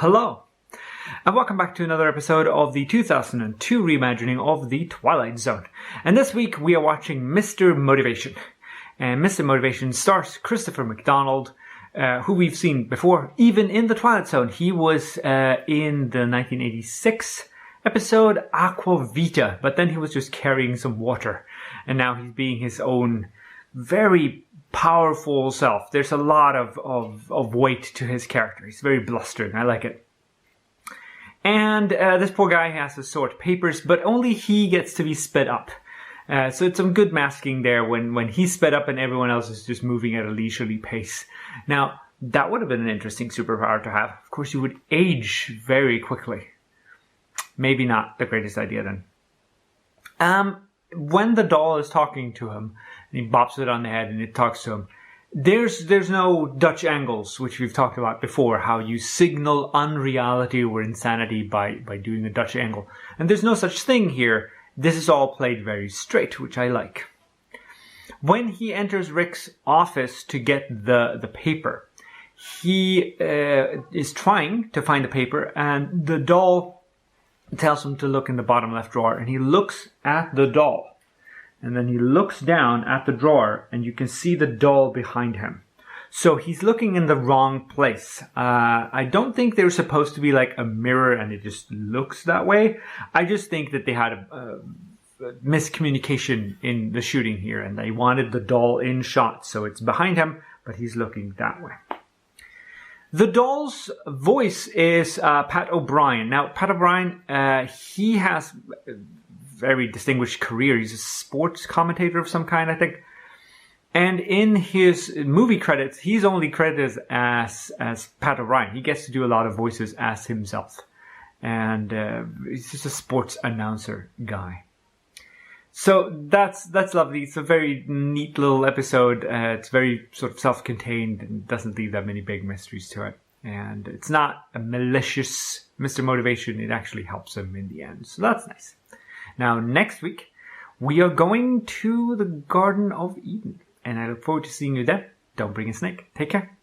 Hello, and welcome back to another episode of the 2002 reimagining of the Twilight Zone. And this week we are watching Mr. Motivation. And Mr. Motivation stars Christopher McDonald, who we've seen before, even in the Twilight Zone. He was in the 1986 episode Aqua Vita, but then he was just carrying some water. And now he's being his own very powerful self. There's a lot of weight to his character. He's very blustering. I like it. And this poor guy has to sort papers, but only he gets to be sped up. So it's some good masking there when he's sped up and everyone else is just moving at a leisurely pace. Now, that would have been an interesting superpower to have. Of course, you would age very quickly. Maybe not the greatest idea then. When the doll is talking to him, and he bops it on the head and it talks to him, there's no Dutch angles, which we've talked about before, how you signal unreality or insanity by doing a Dutch angle. And there's no such thing here. This is all played very straight, which I like. When he enters Rick's office to get the paper, he is trying to find the paper, and the doll tells him to look in the bottom left drawer, and he looks at the doll. And then he looks down at the drawer, and you can see the doll behind him. So he's looking in the wrong place. I don't think there's supposed to be like a mirror and it just looks that way. I just think that they had a miscommunication in the shooting here, and they wanted the doll in shot. So it's behind him, but he's looking that way. The doll's voice is Pat O'Brien. Now, Pat O'Brien, he has a very distinguished career. He's a sports commentator of some kind, I think. And in his movie credits, he's only credited as Pat O'Brien. He gets to do a lot of voices as himself. And he's just a sports announcer guy. So that's lovely. It's a very neat little episode. It's very sort of self-contained and doesn't leave that many big mysteries to it. And it's not a malicious Mr. Motivation. It actually helps him in the end. So that's nice. Now, next week, we are going to the Garden of Eden. And I look forward to seeing you there. Don't bring a snake. Take care.